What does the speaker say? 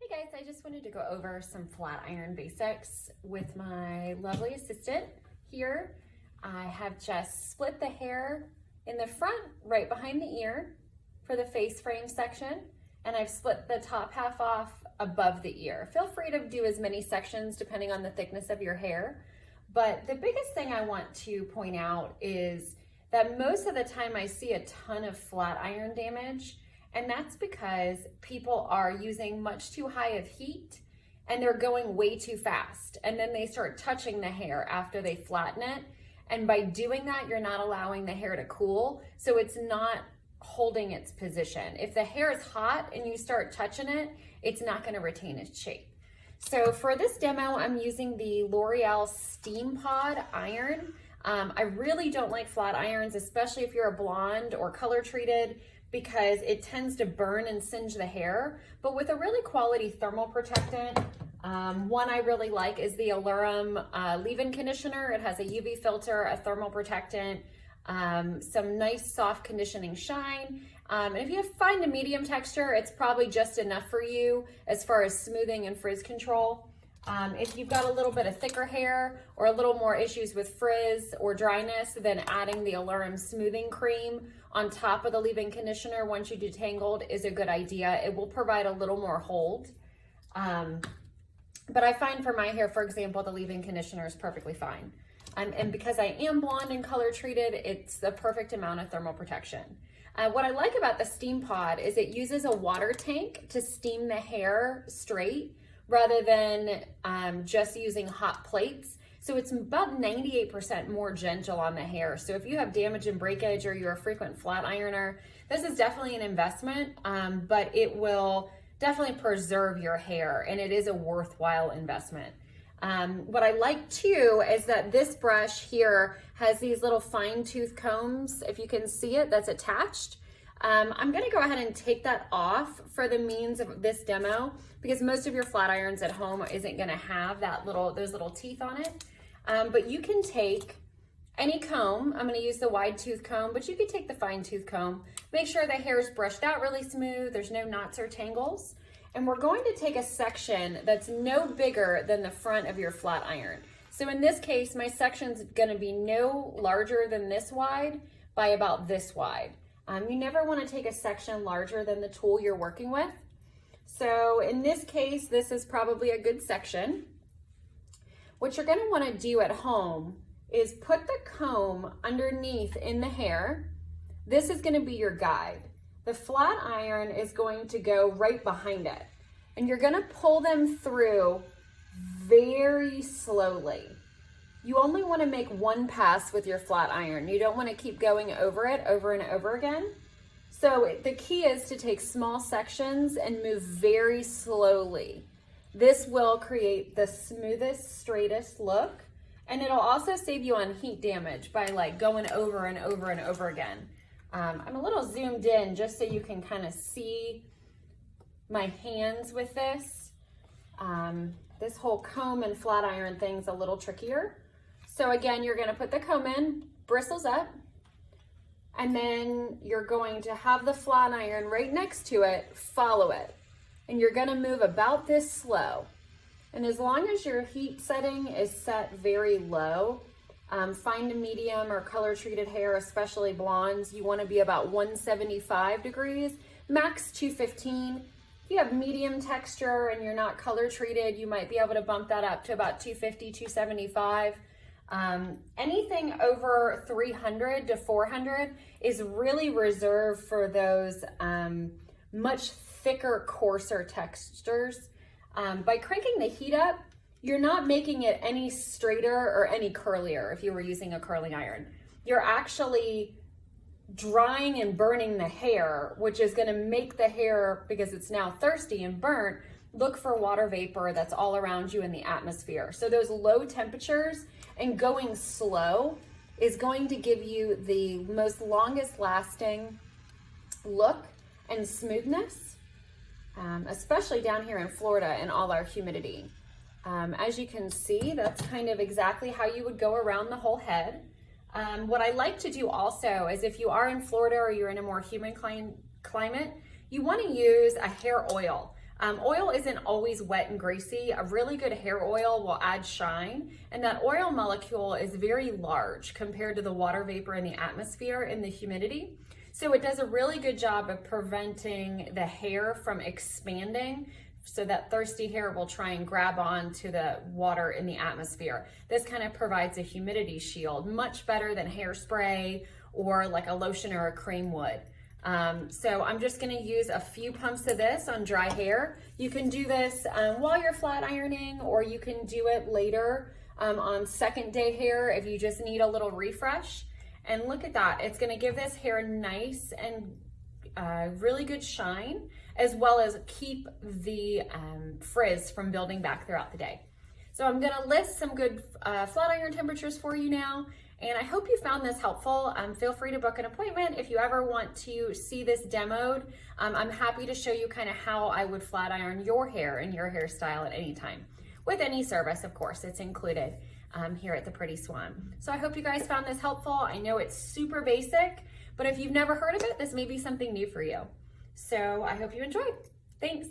Hey guys, I just wanted to go over some flat iron basics with my lovely assistant here. I have just split the hair in the front right behind the ear for the face frame section, and I've split the top half off above the ear. Feel free to do as many sections depending on the thickness of your hair, but the biggest thing I want to point out is that most of the time I see a ton of flat iron damage. And that's because people are using much too high of heat and they're going way too fast. And then they start touching the hair after they flatten it. And by doing that, you're not allowing the hair to cool. So it's not holding its position. If the hair is hot and you start touching it, it's not going to retain its shape. So for this demo, I'm using the L'Oreal Steam Pod iron. I really don't like flat irons, especially if you're a blonde or color treated, because it tends to burn and singe the hair. But with a really quality thermal protectant, one I really like is the Allure leave-in conditioner. It has a UV filter, a thermal protectant, some nice soft conditioning shine. And if you find a medium texture, it's probably just enough for you as far as smoothing and frizz control. If you've got a little bit of thicker hair or a little more issues with frizz or dryness, then adding the Allure smoothing cream on top of the leave-in conditioner once you detangled is a good idea. It will provide a little more hold. But I find for my hair, for example, the leave-in conditioner is perfectly fine. And because I am blonde and color treated, it's the perfect amount of thermal protection. What I like about the Steam Pod is it uses a water tank to steam the hair straight, rather than just using hot plates. So it's about 98% more gentle on the hair. So if you have damage and breakage or you're a frequent flat ironer, this is definitely an investment, but it will definitely preserve your hair, and it is a worthwhile investment. What I like too is that this brush here has these little fine tooth combs, if you can see it, that's attached. I'm gonna go ahead and take that off for the means of this demo, because most of your flat irons at home isn't gonna have those little teeth on it. But you can take any comb. I'm gonna use the wide tooth comb, but you can take the fine tooth comb. Make sure the hair is brushed out really smooth, there's no knots or tangles. And we're going to take a section that's no bigger than the front of your flat iron. So in this case, my section's gonna be no larger than this wide by about this wide. You never want to take a section larger than the tool you're working with. So in this case, this is probably a good section. What you're going to want to do at home is put the comb underneath in the hair. This is going to be your guide. The flat iron is going to go right behind it. And you're going to pull them through very slowly. You only want to make one pass with your flat iron. You don't want to keep going over it over and over again. So the key is to take small sections and move very slowly. This will create the smoothest, straightest look, and it'll also save you on heat damage by like going over and over and over again. I'm a little zoomed in just so you can kind of see my hands with this. This whole comb and flat iron thing's a little trickier. So again, you're going to put the comb in, bristles up, and then you're going to have the flat iron right next to it, follow it. And you're going to move about this slow. And as long as your heat setting is set very low, find a medium or color treated hair, especially blondes, you want to be about 175 degrees, max 215. If you have medium texture and you're not color treated, you might be able to bump that up to about 250, 275. Anything over 300 to 400 is really reserved for those much thicker, coarser textures. By cranking the heat up, you're not making it any straighter or any curlier if you were using a curling iron. You're actually drying and burning the hair, which is going to make the hair, because it's now thirsty and burnt, look for water vapor that's all around you in the atmosphere. So those low temperatures and going slow is going to give you the most longest lasting look and smoothness, especially down here in Florida and all our humidity. As you can see, that's kind of exactly how you would go around the whole head. What I like to do also is if you are in Florida or you're in a more humid climate, you want to use a hair oil. Oil isn't always wet and greasy. A really good hair oil will add shine, and that oil molecule is very large compared to the water vapor in the atmosphere and the humidity. So it does a really good job of preventing the hair from expanding, so that thirsty hair will try and grab on to the water in the atmosphere. This kind of provides a humidity shield, much better than hairspray or like a lotion or a cream would. So I'm just gonna use a few pumps of this on dry hair. You can do this while you're flat ironing, or you can do it later on second day hair if you just need a little refresh. And look at that, it's gonna give this hair nice and really good shine, as well as keep the frizz from building back throughout the day. So I'm gonna list some good flat iron temperatures for you now, and I hope you found this helpful. Feel free to book an appointment if you ever want to see this demoed. I'm happy to show you kind of how I would flat iron your hair and your hairstyle at any time. With any service, of course, it's included here at the Pretty Swan. So I hope you guys found this helpful. I know it's super basic, but if you've never heard of it, this may be something new for you. So I hope you enjoyed. Thanks.